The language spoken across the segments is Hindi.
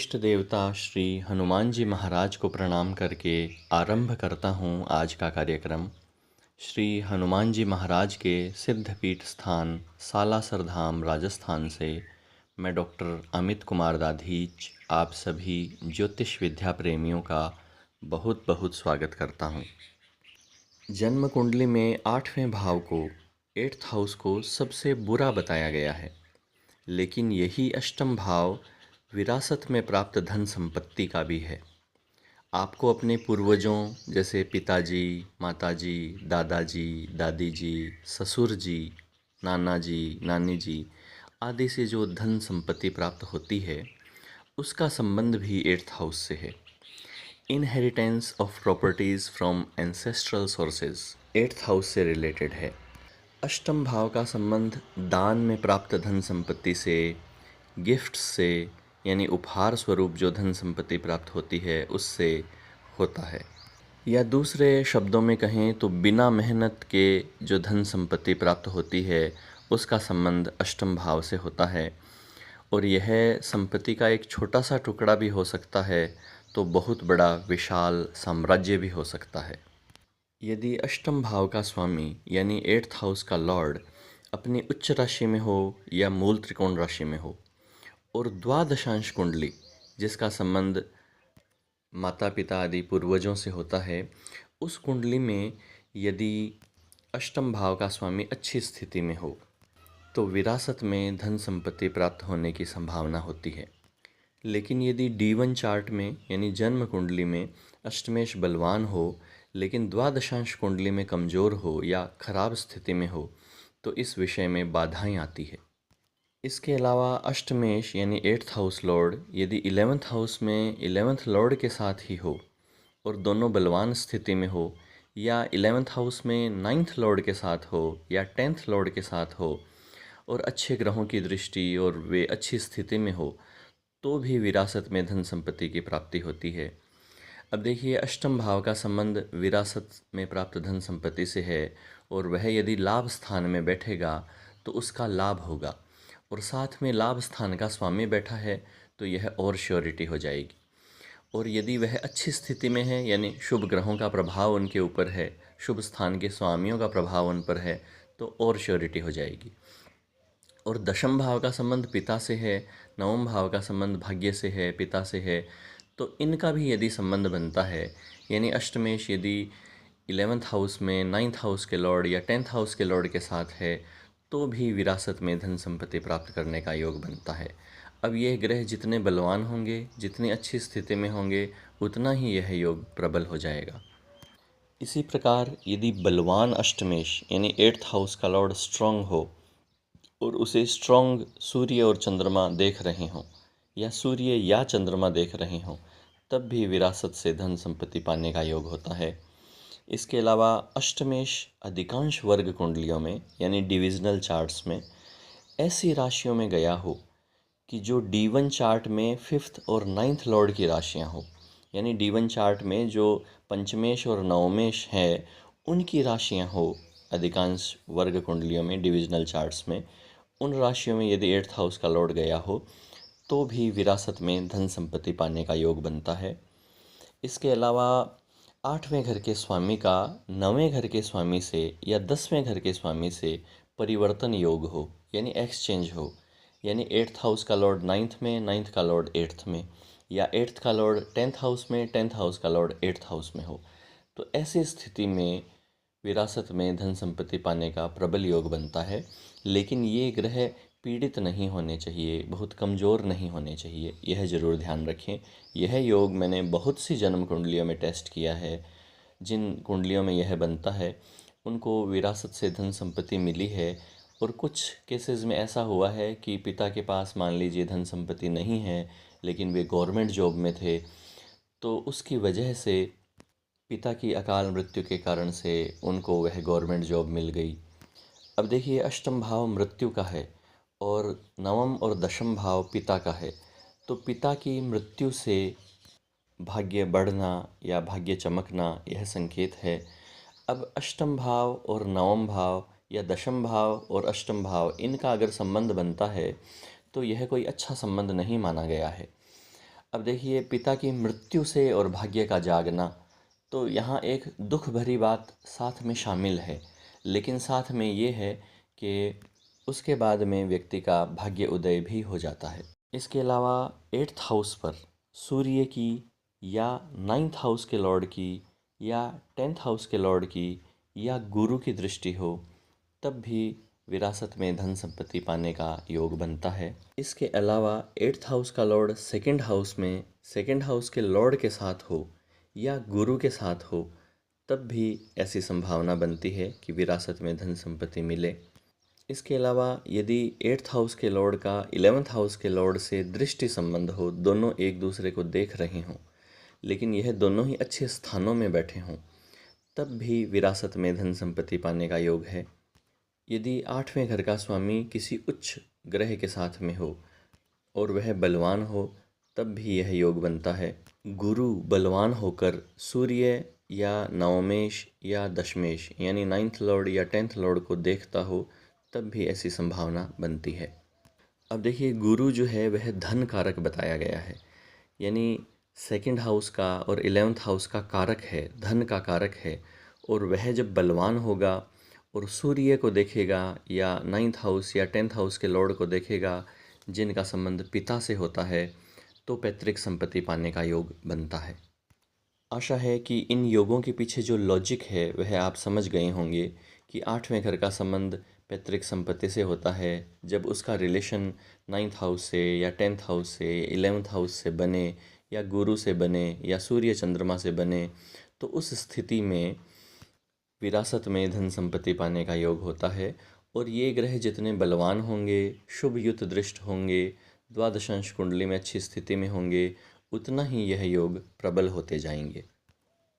इष्ट देवता श्री हनुमान जी महाराज को प्रणाम करके आरंभ करता हूँ आज का कार्यक्रम। श्री हनुमान जी महाराज के सिद्धपीठ स्थान सालासर धाम राजस्थान से मैं डॉक्टर अमित कुमार दाधीच आप सभी ज्योतिष विद्या प्रेमियों का बहुत बहुत स्वागत करता हूँ। जन्म कुंडली में 8वें भाव को 8th हाउस को सबसे बुरा बताया गया है, लेकिन यही अष्टम भाव विरासत में प्राप्त धन संपत्ति का भी है। आपको अपने पूर्वजों जैसे पिताजी, माताजी, दादाजी, दादी जी, ससुर जी, नाना जी, नानी जी आदि से जो धन संपत्ति प्राप्त होती है, उसका संबंध भी 8th हाउस से है। Inheritance of properties from ancestral sources 8th house से रिलेटेड है। अष्टम भाव का संबंध दान में प्राप्त धन संपत्ति से, गिफ्ट्स से यानी उपहार स्वरूप जो धन संपत्ति प्राप्त होती है उससे होता है, या दूसरे शब्दों में कहें तो बिना मेहनत के जो धन संपत्ति प्राप्त होती है उसका संबंध अष्टम भाव से होता है। और यह संपत्ति का एक छोटा सा टुकड़ा भी हो सकता है तो बहुत बड़ा विशाल साम्राज्य भी हो सकता है। यदि अष्टम भाव का स्वामी यानी 8th हाउस का लॉर्ड अपनी उच्च राशि में हो या मूल त्रिकोण राशि में हो और द्वादशांश कुंडली जिसका संबंध माता पिता आदि पूर्वजों से होता है, उस कुंडली में यदि अष्टम भाव का स्वामी अच्छी स्थिति में हो तो विरासत में धन संपत्ति प्राप्त होने की संभावना होती है। लेकिन यदि D1 चार्ट में यानी जन्म कुंडली में अष्टमेश बलवान हो लेकिन द्वादशांश कुंडली में कमज़ोर हो या खराब स्थिति में हो तो इस विषय में बाधाएं आती है। इसके अलावा अष्टमेश यानी 8th हाउस लॉर्ड यदि 11th हाउस में 11th लॉर्ड के साथ ही हो और दोनों बलवान स्थिति में हो, या 11th हाउस में 9th लॉर्ड के साथ हो या 10th लॉर्ड के साथ हो और अच्छे ग्रहों की दृष्टि और वे अच्छी स्थिति में हो तो भी विरासत में धन संपत्ति की प्राप्ति होती है। अब देखिए, अष्टम भाव का संबंध विरासत में प्राप्त धन संपत्ति से है और वह यदि लाभ स्थान में बैठेगा तो उसका लाभ होगा, और साथ में लाभ स्थान का स्वामी बैठा है तो यह और श्योरिटी हो जाएगी। और यदि वह अच्छी स्थिति में है यानी शुभ ग्रहों का प्रभाव उनके ऊपर है, शुभ स्थान के स्वामियों का प्रभाव उन पर है तो और श्योरिटी हो जाएगी। और दशम भाव का संबंध पिता से है, नवम भाव का संबंध भाग्य से है, पिता से है, तो इनका भी यदि संबंध बनता है यानी अष्टमेश यदि 11th हाउस में 9th हाउस के लॉर्ड या 10th हाउस के लॉर्ड के साथ है तो भी विरासत में धन संपत्ति प्राप्त करने का योग बनता है। अब यह ग्रह जितने बलवान होंगे, जितनी अच्छी स्थिति में होंगे, उतना ही यह योग प्रबल हो जाएगा। इसी प्रकार यदि बलवान अष्टमेश यानी 8th हाउस का लॉर्ड स्ट्रांग हो और उसे स्ट्रांग सूर्य और चंद्रमा देख रहे हों या सूर्य या चंद्रमा देख रहे हों, तब भी विरासत से धन संपत्ति पाने का योग होता है। इसके अलावा अष्टमेश अधिकांश वर्ग कुंडलियों में यानी डिविजनल चार्ट्स में ऐसी राशियों में गया हो कि जो D1 चार्ट में 5th और 9th लॉर्ड की राशियां हो, यानी D1 चार्ट में जो पंचमेश और नवमेश है उनकी राशियां हो अधिकांश वर्ग कुंडलियों में डिविजनल चार्ट्स में, उन राशियों में यदि 8th हाउस का लॉर्ड गया हो तो भी विरासत में धन संपत्ति पाने का योग बनता है। इसके अलावा 8वें घर के स्वामी का 9वें घर के स्वामी से या 10वें घर के स्वामी से परिवर्तन योग हो यानी एक्सचेंज हो, यानी 8th हाउस का लॉर्ड 9th में, 9th का लॉर्ड 8th में, या 8th का लॉर्ड 10th हाउस में, 10th हाउस का लॉर्ड 8th हाउस में हो, तो ऐसी स्थिति में विरासत में धन संपत्ति पाने का प्रबल योग बनता है। लेकिन ये ग्रह पीड़ित नहीं होने चाहिए, बहुत कमज़ोर नहीं होने चाहिए, यह ज़रूर ध्यान रखें। यह योग मैंने बहुत सी जन्म कुंडलियों में टेस्ट किया है। जिन कुंडलियों में यह बनता है उनको विरासत से धन संपत्ति मिली है, और कुछ केसेस में ऐसा हुआ है कि पिता के पास मान लीजिए धन संपत्ति नहीं है लेकिन वे गवर्नमेंट जॉब में थे, तो उसकी वजह से पिता की अकाल मृत्यु के कारण से उनको वह गवर्नमेंट जॉब मिल गई। अब देखिए, अष्टम भाव मृत्यु का है और नवम और दशम भाव पिता का है, तो पिता की मृत्यु से भाग्य बढ़ना या भाग्य चमकना यह संकेत है। अब अष्टम भाव और नवम भाव या दशम भाव और अष्टम भाव इनका अगर संबंध बनता है तो यह कोई अच्छा संबंध नहीं माना गया है। अब देखिए, पिता की मृत्यु से और भाग्य का जागना, तो यहाँ एक दुख भरी बात साथ में शामिल है, लेकिन साथ में ये है कि उसके बाद में व्यक्ति का भाग्य उदय भी हो जाता है। इसके अलावा 8th हाउस पर सूर्य की या 9th हाउस के लॉर्ड की या 10th हाउस के लॉर्ड की या गुरु की दृष्टि हो, तब भी विरासत में धन संपत्ति पाने का योग बनता है। इसके अलावा 8th हाउस का लॉर्ड 2nd हाउस में 2nd हाउस के लॉर्ड के साथ हो या गुरु के साथ हो, तब भी ऐसी संभावना बनती है कि विरासत में धन संपत्ति मिले। इसके अलावा यदि 8th हाउस के लॉर्ड का 11th हाउस के लॉर्ड से दृष्टि संबंध हो, दोनों एक दूसरे को देख रहे हों, लेकिन यह दोनों ही अच्छे स्थानों में बैठे हों, तब भी विरासत में धन संपत्ति पाने का योग है। यदि 8वें घर का स्वामी किसी उच्च ग्रह के साथ में हो और वह बलवान हो, तब भी यह योग बनता है। गुरु बलवान होकर सूर्य या नवमेश या दशमेश यानी 9th लॉर्ड या 10th लॉर्ड को देखता हो, तब भी ऐसी संभावना बनती है। अब देखिए, गुरु जो है वह धन कारक बताया गया है, यानी 2nd हाउस का और 11th हाउस का कारक है, धन का कारक है। और वह जब बलवान होगा और सूर्य को देखेगा या 9th हाउस या 10th हाउस के लॉर्ड को देखेगा, जिनका संबंध पिता से होता है, तो पैतृक संपत्ति पाने का योग बनता है। आशा है कि इन योगों के पीछे जो लॉजिक है वह आप समझ गए होंगे कि 8वें घर का संबंध पैतृक संपत्ति से होता है जब उसका रिलेशन 9th हाउस से या 10th हाउस से 11th हाउस से बने या गुरु से बने या सूर्य चंद्रमा से बने, तो उस स्थिति में विरासत में धन संपत्ति पाने का योग होता है। और ये ग्रह जितने बलवान होंगे, शुभ युत दृष्ट होंगे, द्वादशांश कुंडली में अच्छी स्थिति में होंगे, उतना ही यह योग प्रबल होते जाएंगे।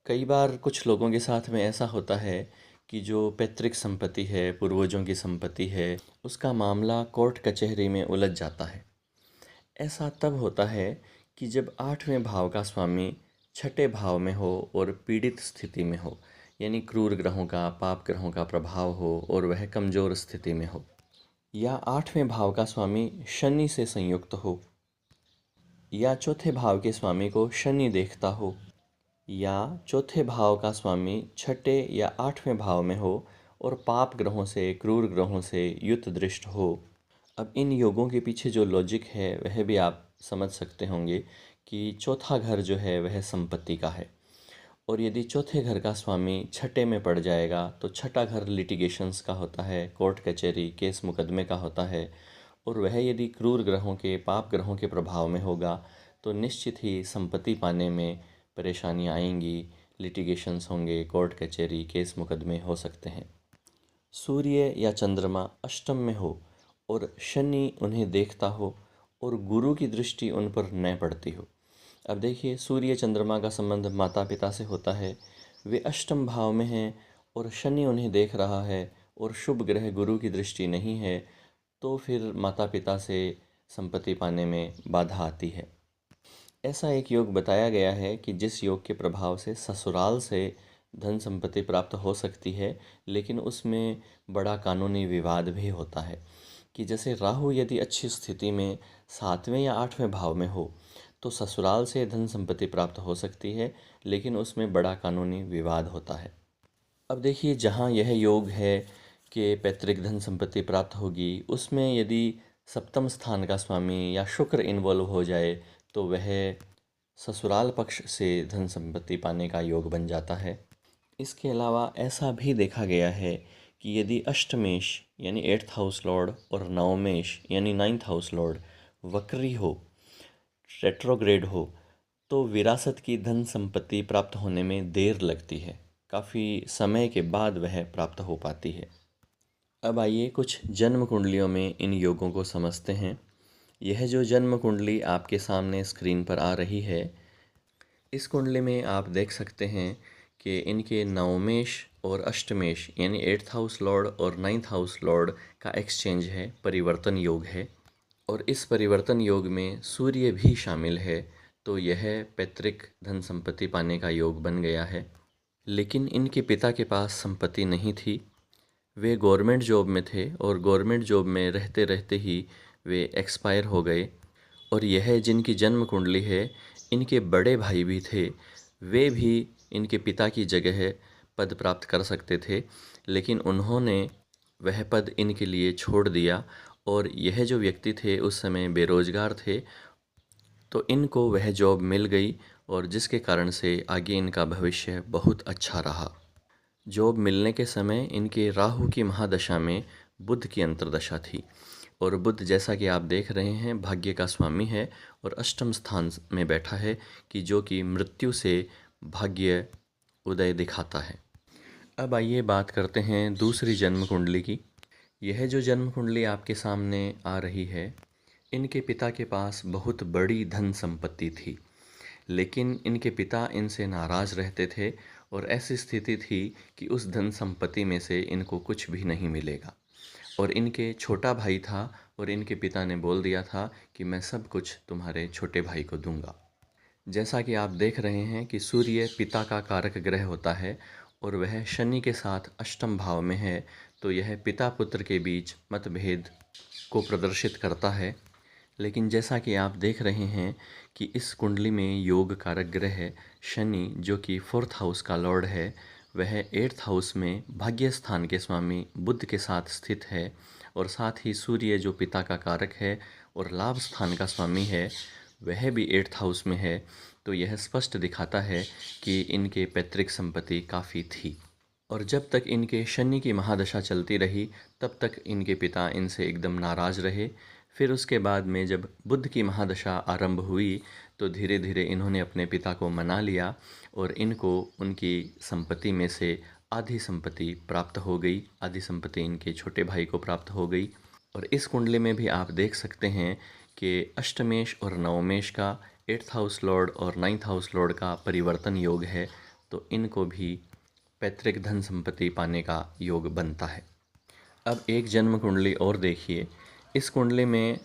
कई बार कुछ लोगों के साथ में ऐसा होता है कि जो पैतृक संपत्ति है, पूर्वजों की संपत्ति है, उसका मामला कोर्ट कचहरी में उलझ जाता है। ऐसा तब होता है कि जब 8वें भाव का स्वामी 6ठे भाव में हो और पीड़ित स्थिति में हो, यानी क्रूर ग्रहों का, पाप ग्रहों का प्रभाव हो और वह कमज़ोर स्थिति में हो, या 8वें भाव का स्वामी शनि से संयुक्त हो, या चौथे भाव के स्वामी को शनि देखता हो, या चौथे भाव का स्वामी 6ठे या 8वें भाव में हो और पाप ग्रहों से, क्रूर ग्रहों से युत दृष्ट हो। अब इन योगों के पीछे जो लॉजिक है वह भी आप समझ सकते होंगे कि चौथा घर जो है वह संपत्ति का है, और यदि चौथे घर का स्वामी 6ठे में पड़ जाएगा तो 6ठा घर लिटिगेशंस का होता है, कोर्ट कचहरी, केस मुकदमे का होता है। और वह यदि क्रूर ग्रहों के, पाप ग्रहों के प्रभाव में होगा तो निश्चित ही संपत्ति पाने में परेशानियाँ आएंगी, लिटिगेशंस होंगे, कोर्ट कचहरी, केस मुकदमे हो सकते हैं। सूर्य या चंद्रमा अष्टम में हो और शनि उन्हें देखता हो और गुरु की दृष्टि उन पर न पड़ती हो। अब देखिए, सूर्य चंद्रमा का संबंध माता पिता से होता है, वे अष्टम भाव में हैं और शनि उन्हें देख रहा है और शुभ ग्रह गुरु की दृष्टि नहीं है, तो फिर माता पिता से संपत्ति पाने में बाधा आती है। ऐसा एक योग बताया गया है कि जिस योग के प्रभाव से ससुराल से धन संपत्ति प्राप्त हो सकती है, लेकिन उसमें बड़ा कानूनी विवाद भी होता है। कि जैसे राहु यदि अच्छी स्थिति में 7वें या 8वें भाव में हो तो ससुराल से धन संपत्ति प्राप्त हो सकती है, लेकिन उसमें बड़ा कानूनी विवाद होता है। अब देखिए, जहाँ यह योग है कि पैतृक धन संपत्ति प्राप्त होगी, उसमें यदि सप्तम स्थान का स्वामी या शुक्र इन्वॉल्व हो जाए तो वह ससुराल पक्ष से धन संपत्ति पाने का योग बन जाता है। इसके अलावा ऐसा भी देखा गया है कि यदि अष्टमेश यानी 8th हाउस लॉर्ड और नवमेश यानी 9th हाउस लॉर्ड वक्री हो, रेट्रोग्रेड हो, तो विरासत की धन संपत्ति प्राप्त होने में देर लगती है, काफ़ी समय के बाद वह प्राप्त हो पाती है। अब आइए कुछ जन्म कुंडलियों में इन योगों को समझते हैं। यह जो जन्म कुंडली आपके सामने स्क्रीन पर आ रही है, इस कुंडली में आप देख सकते हैं कि इनके नवमेश और अष्टमेश यानी 8th हाउस लॉर्ड और 9th हाउस लॉर्ड का एक्सचेंज है, परिवर्तन योग है। और इस परिवर्तन योग में सूर्य भी शामिल है, तो यह पैतृक धन संपत्ति पाने का योग बन गया है। लेकिन इनके पिता के पास संपत्ति नहीं थी, वे गवर्नमेंट जॉब में थे और गवर्नमेंट जॉब में रहते रहते ही वे एक्सपायर हो गए और यह जिनकी जन्म कुंडली है, इनके बड़े भाई भी थे। वे भी इनके पिता की जगह पद प्राप्त कर सकते थे, लेकिन उन्होंने वह पद इनके लिए छोड़ दिया। और यह जो व्यक्ति थे उस समय बेरोजगार थे, तो इनको वह जॉब मिल गई और जिसके कारण से आगे इनका भविष्य बहुत अच्छा रहा। जॉब मिलने के समय इनके राहु की महादशा में बुध की अंतर्दशा थी। और बुध, जैसा कि आप देख रहे हैं, भाग्य का स्वामी है और अष्टम स्थान में बैठा है, कि जो कि मृत्यु से भाग्य उदय दिखाता है। अब आइए बात करते हैं दूसरी जन्म कुंडली की। यह जो जन्म कुंडली आपके सामने आ रही है, इनके पिता के पास बहुत बड़ी धन संपत्ति थी, लेकिन इनके पिता इनसे नाराज़ रहते थे और ऐसी स्थिति थी कि उस धन संपत्ति में से इनको कुछ भी नहीं मिलेगा। और इनके छोटा भाई था और इनके पिता ने बोल दिया था कि मैं सब कुछ तुम्हारे छोटे भाई को दूंगा। जैसा कि आप देख रहे हैं कि सूर्य पिता का कारक ग्रह होता है और वह शनि के साथ अष्टम भाव में है, तो यह पिता पुत्र के बीच मतभेद को प्रदर्शित करता है। लेकिन जैसा कि आप देख रहे हैं कि इस कुंडली में योग कारक ग्रह शनि, जो कि फोर्थ हाउस का लॉर्ड है, वह एट्थ हाउस में भाग्य स्थान के स्वामी बुध के साथ स्थित है। और साथ ही सूर्य, जो पिता का कारक है और लाभ स्थान का स्वामी है, वह भी एट्थ हाउस में है। तो यह स्पष्ट दिखाता है कि इनके पैतृक संपत्ति काफ़ी थी। और जब तक इनके शनि की महादशा चलती रही, तब तक इनके पिता इनसे एकदम नाराज़ रहे। फिर उसके बाद में जब बुध की महादशा आरंभ हुई, तो धीरे धीरे इन्होंने अपने पिता को मना लिया और इनको उनकी संपत्ति में से आधी संपत्ति प्राप्त हो गई। आधी संपत्ति इनके छोटे भाई को प्राप्त हो गई। और इस कुंडली में भी आप देख सकते हैं कि अष्टमेश और नवमेश का, एट्थ हाउस लॉर्ड और नाइन्थ हाउस लॉर्ड का परिवर्तन योग है, तो इनको भी पैतृक धन संपत्ति पाने का योग बनता है। अब एक जन्म कुंडली और देखिए। इस कुंडली में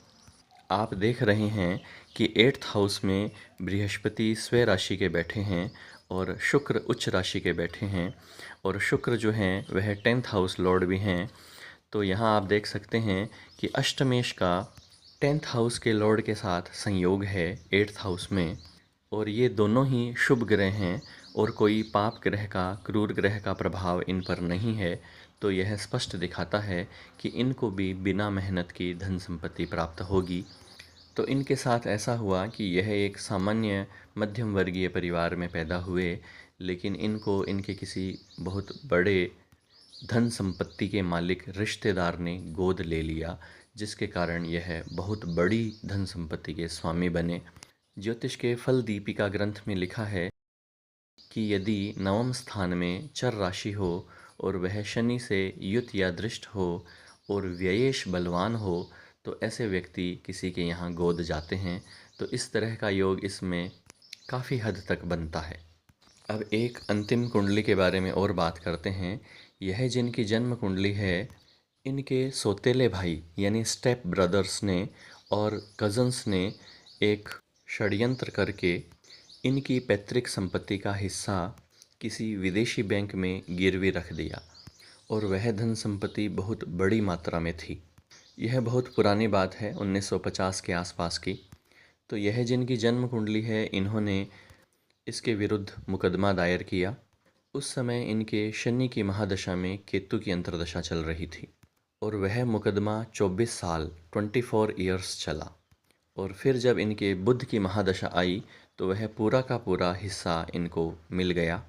आप देख रहे हैं कि एट्थ हाउस में बृहस्पति स्व राशि के बैठे हैं और शुक्र उच्च राशि के बैठे हैं। और शुक्र जो हैं वह टेंथ हाउस लॉर्ड भी हैं। तो यहाँ आप देख सकते हैं कि अष्टमेश का टेंथ हाउस के लॉर्ड के साथ संयोग है एट्थ हाउस में। और ये दोनों ही शुभ ग्रह हैं और कोई पाप ग्रह का, क्रूर ग्रह का प्रभाव इन पर नहीं है। तो यह स्पष्ट दिखाता है कि इनको भी बिना मेहनत की धन संपत्ति प्राप्त होगी। तो इनके साथ ऐसा हुआ कि यह एक सामान्य मध्यम वर्गीय परिवार में पैदा हुए, लेकिन इनको इनके किसी बहुत बड़े धन संपत्ति के मालिक रिश्तेदार ने गोद ले लिया, जिसके कारण यह बहुत बड़ी धन संपत्ति के स्वामी बने। ज्योतिष के फल दीपिका ग्रंथ में लिखा है कि यदि नवम स्थान में चर राशि हो और वह शनि से युत या दृष्ट हो और व्ययेश बलवान हो, तो ऐसे व्यक्ति किसी के यहाँ गोद जाते हैं। तो इस तरह का योग इसमें काफ़ी हद तक बनता है। अब एक अंतिम कुंडली के बारे में और बात करते हैं। यह जिनकी जन्म कुंडली है, इनके सौतेले भाई यानी स्टेप ब्रदर्स ने और कज़न्स ने एक षड्यंत्र करके इनकी पैतृक संपत्ति का हिस्सा किसी विदेशी बैंक में गिरवी रख दिया और वह धन संपत्ति बहुत बड़ी मात्रा में थी। यह बहुत पुरानी बात है, 1950 के आसपास की। तो यह जिनकी जन्म कुंडली है, इन्होंने इसके विरुद्ध मुकदमा दायर किया। उस समय इनके शनि की महादशा में केतु की अंतर्दशा चल रही थी और वह मुकदमा 24 साल 24 ईयर्स चला। और फिर जब इनके बुध की महादशा आई, तो वह पूरा का पूरा हिस्सा इनको मिल गया,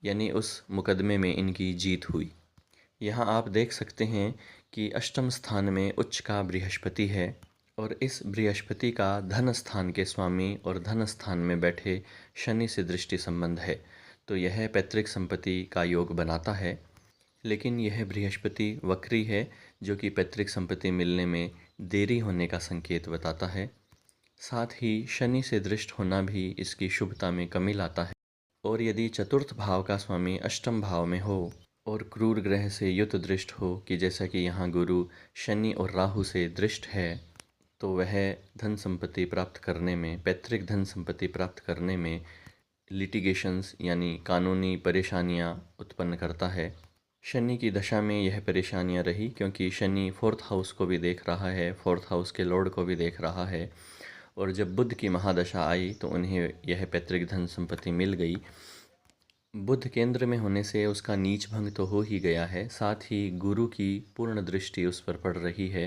यानी उस मुकदमे में इनकी जीत हुई। यहाँ आप देख सकते हैं कि अष्टम स्थान में उच्च का बृहस्पति है और इस बृहस्पति का धन स्थान के स्वामी और धन स्थान में बैठे शनि से दृष्टि संबंध है। तो यह पैतृक संपत्ति का योग बनाता है। लेकिन यह बृहस्पति वक्री है, जो कि पैतृक संपत्ति मिलने में देरी होने का संकेत बताता है। साथ ही शनि से दृष्ट होना भी इसकी शुभता में कमी लाता है। और यदि चतुर्थ भाव का स्वामी अष्टम भाव में हो और क्रूर ग्रह से युत दृष्ट हो, कि जैसा कि यहाँ गुरु शनि और राहु से दृष्ट है, तो वह धन संपत्ति प्राप्त करने में, पैतृक धन संपत्ति प्राप्त करने में लिटिगेशंस यानी कानूनी परेशानियाँ उत्पन्न करता है। शनि की दशा में यह परेशानियाँ रही, क्योंकि शनि फोर्थ हाउस को भी देख रहा है, फोर्थ हाउस के लॉर्ड को भी देख रहा है और जब बुध की महादशा आई तो उन्हें यह पैतृक धन संपत्ति मिल गई। बुध केंद्र में होने से उसका नीच भंग तो हो ही गया है, साथ ही गुरु की पूर्ण दृष्टि उस पर पड़ रही है।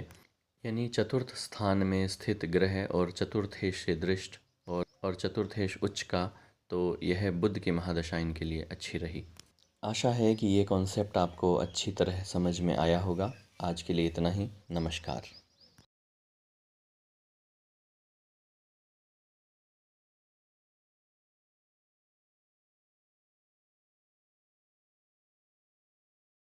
यानी चतुर्थ स्थान में स्थित ग्रह और चतुर्थेश से दृष्ट और चतुर्थेश उच्च का, तो यह बुध की महादशा इनके लिए अच्छी रही। आशा है कि ये कॉन्सेप्ट आपको अच्छी तरह समझ में आया होगा। आज के लिए इतना ही। नमस्कार।